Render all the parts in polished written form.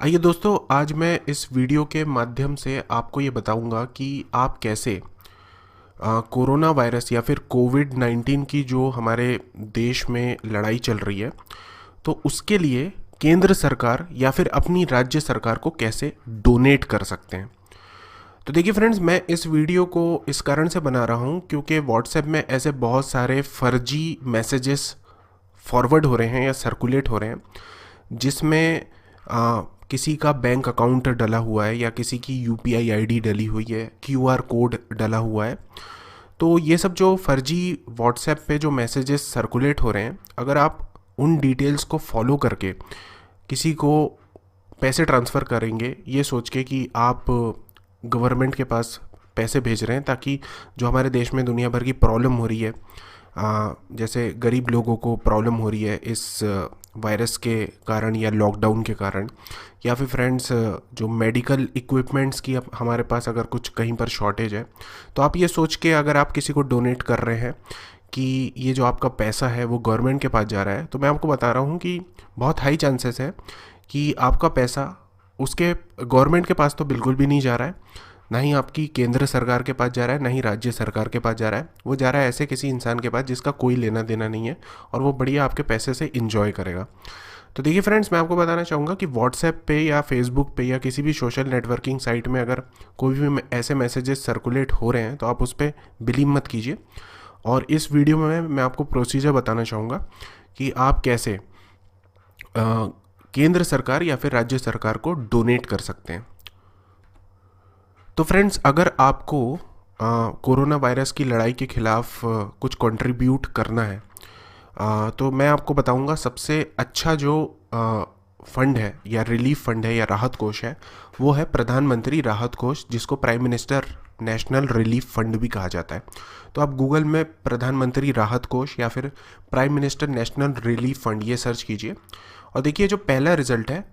आइए दोस्तों, आज मैं इस वीडियो के माध्यम से आपको ये बताऊंगा कि आप कैसे कोरोना वायरस या फिर कोविड-19 की जो हमारे देश में लड़ाई चल रही है, तो उसके लिए केंद्र सरकार या फिर अपनी राज्य सरकार को कैसे डोनेट कर सकते हैं। तो देखिए फ्रेंड्स, मैं इस वीडियो को इस कारण से बना रहा हूँ क्योंकि व्हाट्सएप में ऐसे बहुत सारे फर्जी मैसेजेस फॉरवर्ड हो रहे हैं या सर्कुलेट हो रहे हैं, जिसमें किसी का बैंक अकाउंट डला हुआ है या किसी की यूपीआई आईडी डली हुई है, क्यूआर कोड डला हुआ है। तो ये सब जो फर्जी व्हाट्सएप पे जो मैसेजेस सर्कुलेट हो रहे हैं, अगर आप उन डिटेल्स को फॉलो करके किसी को पैसे ट्रांसफ़र करेंगे ये सोच के कि आप गवर्नमेंट के पास पैसे भेज रहे हैं ताकि जो हमारे देश में दुनिया भर की प्रॉब्लम हो रही है, जैसे गरीब लोगों को प्रॉब्लम हो रही है इस वायरस के कारण या लॉकडाउन के कारण, या फिर फ्रेंड्स जो मेडिकल इक्विपमेंट्स की हमारे पास अगर कुछ कहीं पर शॉर्टेज है, तो आप ये सोच के अगर आप किसी को डोनेट कर रहे हैं कि ये जो आपका पैसा है वो गवर्नमेंट के पास जा रहा है, तो मैं आपको बता रहा हूँ कि बहुत हाई चांसेस है कि आपका पैसा उसके गवर्नमेंट के पास तो बिल्कुल भी नहीं जा रहा है, ना ही आपकी केंद्र सरकार के पास जा रहा है, ना ही राज्य सरकार के पास जा रहा है। वो जा रहा है ऐसे किसी इंसान के पास जिसका कोई लेना देना नहीं है और वो बढ़िया आपके पैसे से इंजॉय करेगा। तो देखिए फ्रेंड्स, मैं आपको बताना चाहूँगा कि व्हाट्सएप पे या फेसबुक पे या किसी भी सोशल नेटवर्किंग साइट में अगर कोई भी ऐसे मैसेजेस सर्कुलेट हो रहे हैं तो आप उस पर बिलीव मत कीजिए। और इस वीडियो में मैं आपको प्रोसीजर बताना चाहूँगा कि आप कैसे केंद्र सरकार या फिर राज्य सरकार को डोनेट कर सकते हैं। तो फ्रेंड्स, अगर आपको कोरोना वायरस की लड़ाई के खिलाफ कुछ कंट्रीब्यूट करना है, तो मैं आपको बताऊंगा सबसे अच्छा जो फंड है या रिलीफ फंड है या राहत कोष है, वो है प्रधानमंत्री राहत कोष, जिसको prime minister national relief fund भी कहा जाता है। तो आप गूगल में प्रधानमंत्री राहत कोष या फिर prime minister national relief fund ये सर्च कीजिए और देखिए जो पहला रिजल्ट है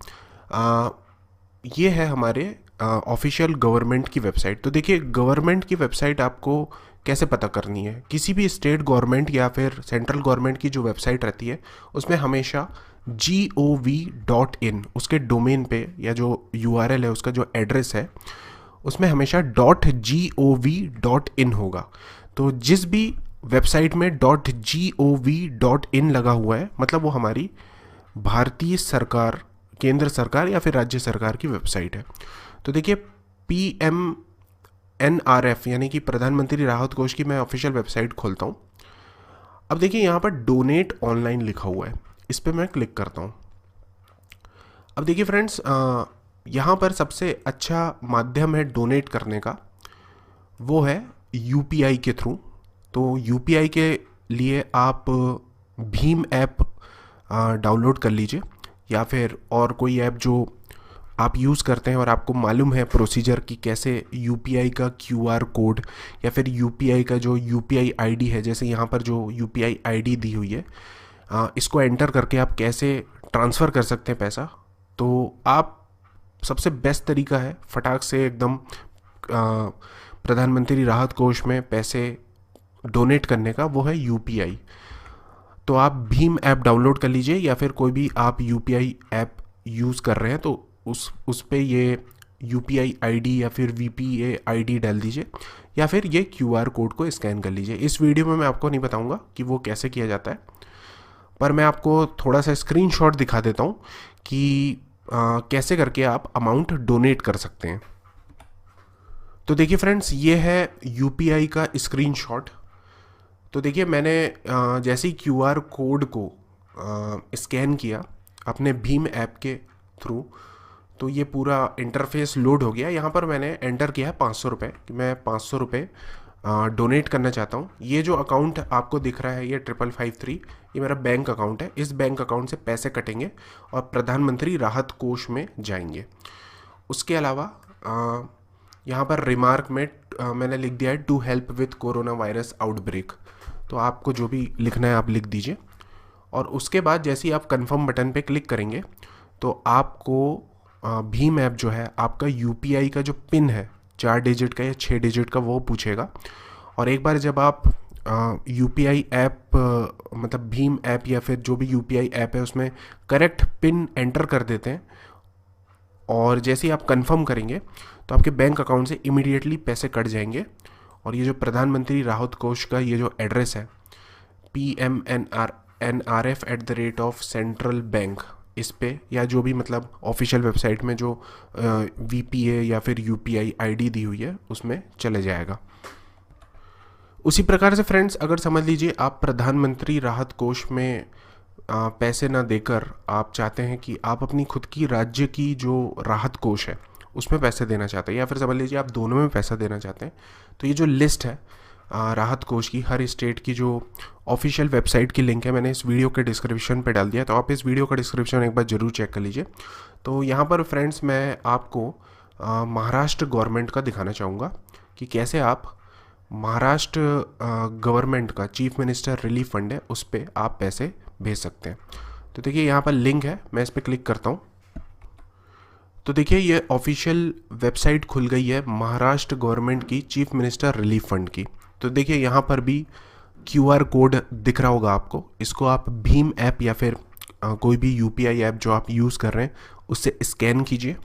ये है हमारे ऑफिशियल गवर्नमेंट की वेबसाइट। तो देखिए, गवर्नमेंट की वेबसाइट आपको कैसे पता करनी है, किसी भी स्टेट गवर्नमेंट या फिर सेंट्रल गवर्नमेंट की जो वेबसाइट रहती है उसमें हमेशा gov.in उसके डोमेन पे या जो URL है उसका जो एड्रेस है उसमें हमेशा .gov.in होगा। तो जिस भी वेबसाइट में .gov.in लगा हुआ है मतलब वो हमारी भारतीय सरकार, केंद्र सरकार या फिर राज्य सरकार की वेबसाइट है। तो देखिए, PMNRF यानी कि प्रधानमंत्री राहत कोष की मैं ऑफिशियल वेबसाइट खोलता हूँ। अब देखिए यहाँ पर डोनेट ऑनलाइन लिखा हुआ है, इस पर मैं क्लिक करता हूँ। अब देखिए फ्रेंड्स, यहाँ पर सबसे अच्छा माध्यम है डोनेट करने का, वो है UPI के थ्रू। तो UPI के लिए आप भीम ऐप डाउनलोड कर लीजिए या फिर और कोई ऐप जो आप यूज़ करते हैं और आपको मालूम है प्रोसीजर कि कैसे UPI का QR कोड या फिर UPI का जो UPI ID है, जैसे यहाँ पर जो UPI ID दी हुई है, इसको एंटर करके आप कैसे ट्रांसफ़र कर सकते हैं पैसा। तो आप सबसे बेस्ट तरीका है फटाक से एकदम प्रधानमंत्री राहत कोष में पैसे डोनेट करने का, वो है UPI। तो आप भीम ऐप डाउनलोड कर लीजिए या फिर कोई भी आप UPI ऐप यूज़ कर रहे हैं तो उस पे ये UPI ID या फिर VPA ID डाल दीजिए या फिर ये QR कोड को स्कैन कर लीजिए। इस वीडियो में मैं आपको नहीं बताऊंगा कि वो कैसे किया जाता है, पर मैं आपको थोड़ा सा स्क्रीनशॉट दिखा देता हूँ कि कैसे करके आप अमाउंट डोनेट कर सकते हैं। तो देखिए फ्रेंड्स, ये है UPI का स्क्रीनशॉट। तो देखिए, मैंने जैसे ही QR कोड को स्कैन किया अपने भीम ऐप के थ्रू, तो ये पूरा इंटरफेस लोड हो गया। यहाँ पर मैंने एंटर किया है 500 रुपये कि मैं 500 रुपये डोनेट करना चाहता हूँ। ये जो अकाउंट आपको दिख रहा है ये 5553, ये मेरा बैंक अकाउंट है। इस बैंक अकाउंट से पैसे कटेंगे और प्रधानमंत्री राहत कोष में जाएंगे। उसके अलावा यहाँ पर रिमार्क में मैंने लिख दिया है to help with corona virus outbreak. तो आपको जो भी लिखना है आप लिख दीजिए और उसके बाद जैसे ही आप कंफर्म बटन पे क्लिक करेंगे तो आपको भीम ऐप जो है आपका UPI का जो पिन है 4 डिजिट का या 6 डिजिट का वो पूछेगा। और एक बार जब आप UPI ऐप मतलब भीम ऐप या फिर जो भी UPI ऐप है उसमें करेक्ट पिन एंटर कर देते हैं और जैसे ही आप कंफर्म करेंगे तो आपके बैंक अकाउंट से इमीडिएटली पैसे कट जाएंगे। और ये जो प्रधानमंत्री राहत कोष का ये जो एड्रेस है PMNRF@central bank, इस पे या जो भी मतलब ऑफिशियल वेबसाइट में जो VPA या फिर UPI ID दी हुई है उसमें चले जाएगा। उसी प्रकार से फ्रेंड्स, अगर समझ लीजिए आप प्रधानमंत्री राहत कोष में पैसे ना देकर आप चाहते हैं कि आप अपनी खुद की राज्य की जो राहत कोष है उसमें पैसे देना चाहते हैं, या फिर समझ लीजिए आप दोनों में पैसा देना चाहते हैं, तो ये जो लिस्ट है राहत कोष की, हर स्टेट की जो ऑफिशियल वेबसाइट की लिंक है मैंने इस वीडियो के डिस्क्रिप्शन पे डाल दिया, तो आप इस वीडियो का डिस्क्रिप्शन एक बार ज़रूर चेक कर लीजिए। तो यहाँ पर फ्रेंड्स मैं आपको महाराष्ट्र गवर्नमेंट का दिखाना चाहूँगा कि कैसे आप महाराष्ट्र गवर्नमेंट का चीफ मिनिस्टर रिलीफ फंड है उस पर आप पैसे भेज सकते हैं। तो देखिए यहाँ पर लिंक है, मैं इस पर क्लिक करता हूँ। तो देखिए ये ऑफिशियल वेबसाइट खुल गई है महाराष्ट्र गवर्नमेंट की चीफ मिनिस्टर रिलीफ फंड की। तो देखिए यहाँ पर भी QR कोड दिख रहा होगा आपको, इसको आप भीम ऐप या फिर कोई भी UPI ऐप जो आप यूज़ कर रहे हैं उससे स्कैन कीजिए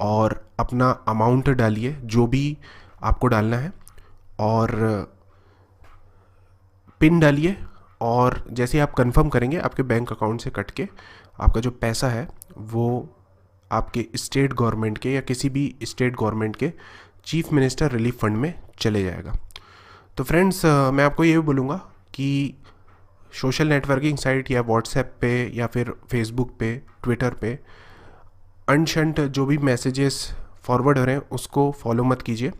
और अपना अमाउंट डालिए जो भी आपको डालना है और पिन डालिए, और जैसे आप कंफर्म करेंगे आपके बैंक अकाउंट से कट के आपका जो पैसा है वो आपके स्टेट गवर्नमेंट के या किसी भी स्टेट गवर्नमेंट के चीफ मिनिस्टर रिलीफ फंड में चले जाएगा। तो फ्रेंड्स मैं आपको ये भी बोलूँगा कि सोशल नेटवर्किंग साइट या व्हाट्सएप पे या फिर फेसबुक पे, ट्विटर पे अनशंट जो भी मैसेजेस फॉरवर्ड हो रहे हैं उसको फॉलो मत कीजिए।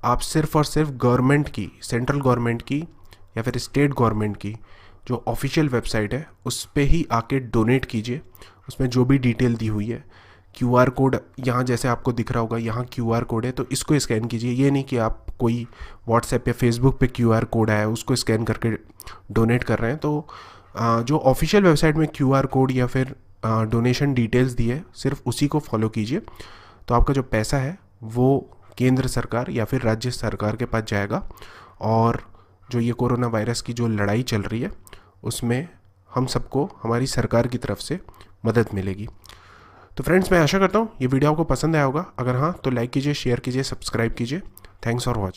आप सिर्फ और सिर्फ गवर्नमेंट की, सेंट्रल गवर्नमेंट की या फिर स्टेट गवर्नमेंट की जो ऑफिशियल वेबसाइट है उस पे ही आके डोनेट कीजिए। उसमें जो भी डिटेल दी हुई है, QR कोड यहाँ जैसे आपको दिख रहा होगा, यहाँ QR कोड है तो इसको स्कैन कीजिए। ये नहीं कि आप कोई व्हाट्सएप या फेसबुक पे QR कोड आया है उसको स्कैन करके डोनेट कर रहे हैं। तो जो ऑफिशियल वेबसाइट में QR कोड या फिर डोनेशन डिटेल्स दी है सिर्फ उसी को फॉलो कीजिए, तो आपका जो पैसा है वो केंद्र सरकार या फिर राज्य सरकार के पास जाएगा और जो ये कोरोना वायरस की जो लड़ाई चल रही है उसमें हम सबको हमारी सरकार की तरफ से मदद मिलेगी। तो फ्रेंड्स मैं आशा करता हूँ ये वीडियो आपको पसंद आया होगा। अगर हाँ तो लाइक कीजिए, शेयर कीजिए, सब्सक्राइब कीजिए। Thanks for watching.